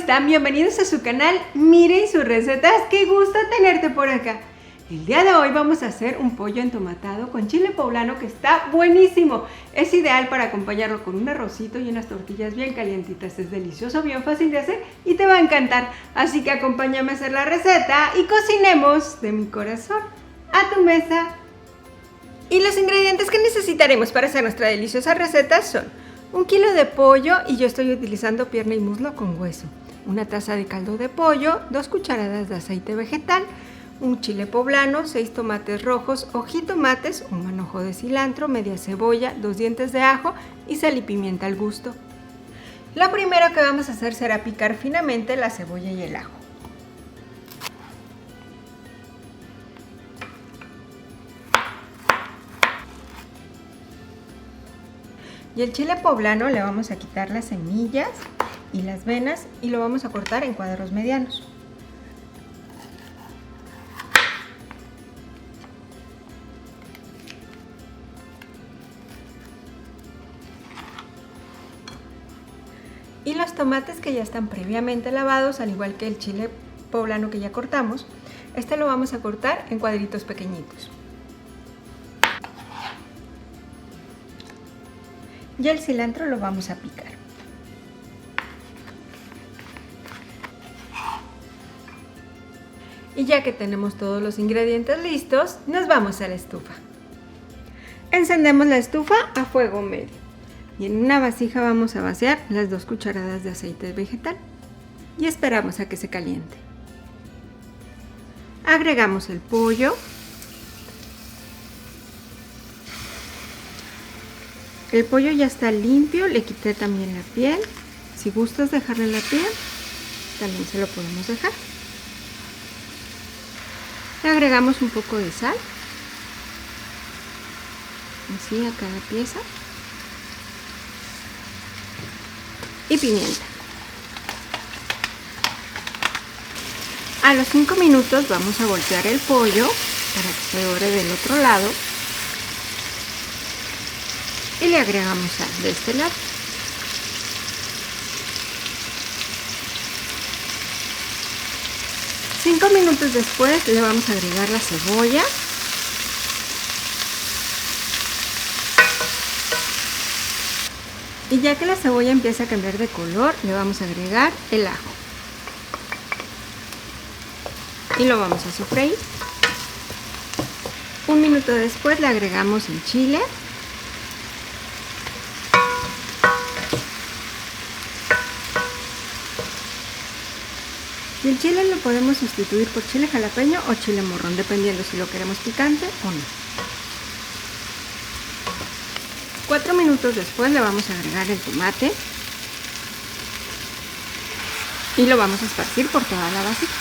están? Bienvenidos a su canal Miren sus recetas. ¡Qué gusto tenerte por acá! El día de hoy vamos a hacer un pollo entomatado con chile poblano que está buenísimo. Es ideal para acompañarlo con un arrocito y unas tortillas bien calientitas. Es delicioso, bien fácil de hacer y te va a encantar. Así que acompáñame a hacer la receta y cocinemos de mi corazón a tu mesa. Y los ingredientes que necesitaremos para hacer nuestra deliciosa receta son 1 kilo de pollo, y yo estoy utilizando pierna y muslo con hueso, 1 taza de caldo de pollo, 2 cucharadas de aceite vegetal, un chile poblano, 6 tomates rojos o jitomates, un manojo de cilantro, media cebolla, 2 dientes de ajo y sal y pimienta al gusto. Lo primero que vamos a hacer será picar finamente la cebolla y el ajo. Y el chile poblano le vamos a quitar las semillas y las venas y lo vamos a cortar en cuadros medianos. Y los tomates que ya están previamente lavados, al igual que el chile poblano que ya cortamos, este lo vamos a cortar en cuadritos pequeñitos. Y el cilantro lo vamos a picar. Y ya que tenemos todos los ingredientes listos, nos vamos a la estufa. Encendemos la estufa a fuego medio. Y en una vasija vamos a vaciar las 2 cucharadas de aceite vegetal. Y esperamos a que se caliente. Agregamos el pollo. El pollo ya está limpio, le quité también la piel. Si gustas dejarle la piel, también se lo podemos dejar. Le agregamos un poco de sal, así a cada pieza, y pimienta. A los 5 minutos vamos a voltear el pollo para que se dore del otro lado. Y le agregamos sal de este lado. Cinco minutos después le vamos a agregar la cebolla. Y ya que la cebolla empieza a cambiar de color, le vamos a agregar el ajo. Y lo vamos a sofreír. 1 minuto después le agregamos el chile. Y el chile lo podemos sustituir por chile jalapeño o chile morrón, dependiendo si lo queremos picante o no. 4 minutos después le vamos a agregar el tomate y lo vamos a esparcir por toda la vasija.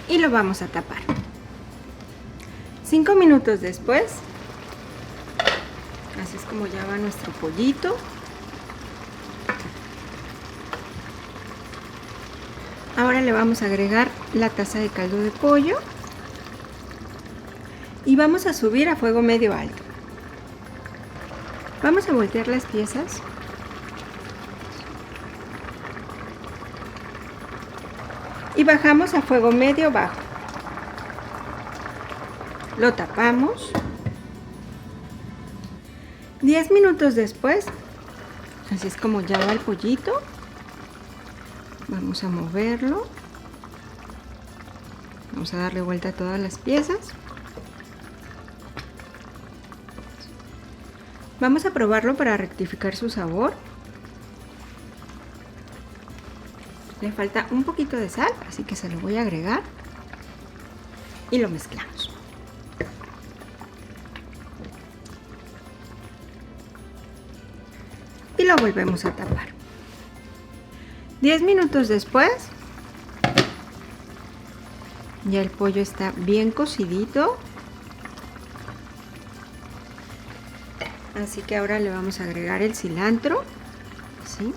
Y lo vamos a tapar. 5 minutos después, así es como ya va nuestro pollito. Ahora le vamos a agregar la taza de caldo de pollo y vamos a subir a fuego medio alto. Vamos a voltear las piezas y bajamos a fuego medio bajo. Lo tapamos. 10 minutos después, así es como ya va el pollito. Vamos a moverlo. Vamos a darle vuelta a todas las piezas. Vamos a probarlo para rectificar su sabor. Le falta un poquito de sal, así que se lo voy a agregar. Y lo mezclamos. Y lo volvemos a tapar. 10 minutos después, ya el pollo está bien cocidito. Así que ahora le vamos a agregar el cilantro, ¿sí?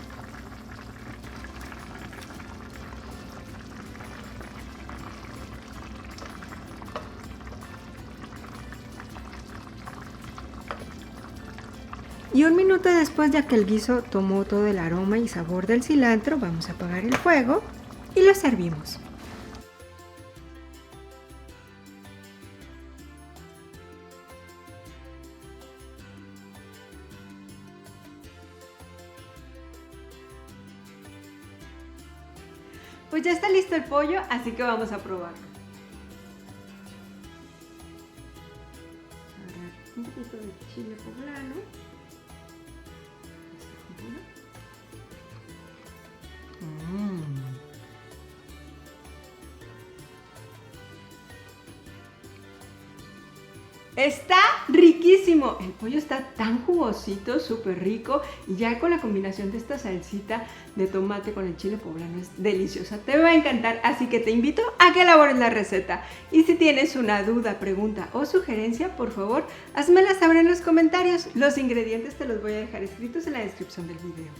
Y un minuto después, ya que el guiso tomó todo el aroma y sabor del cilantro, vamos a apagar el fuego y lo servimos. Pues ya está listo el pollo, así que vamos a probarlo. Agarrar un poquito de chile poblano. Está riquísimo, el pollo está tan jugosito, súper rico, y ya con la combinación de esta salsita de tomate con el chile poblano es deliciosa, te va a encantar, así que te invito a que elabores la receta. Y si tienes una duda, pregunta o sugerencia, por favor, házmela saber en los comentarios. Los ingredientes te los voy a dejar escritos en la descripción del video.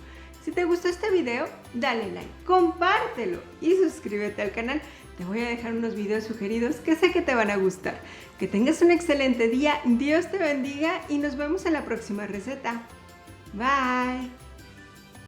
Si te gustó este video, dale like, compártelo y suscríbete al canal. Te voy a dejar unos videos sugeridos que sé que te van a gustar. Que tengas un excelente día, Dios te bendiga y nos vemos en la próxima receta. Bye.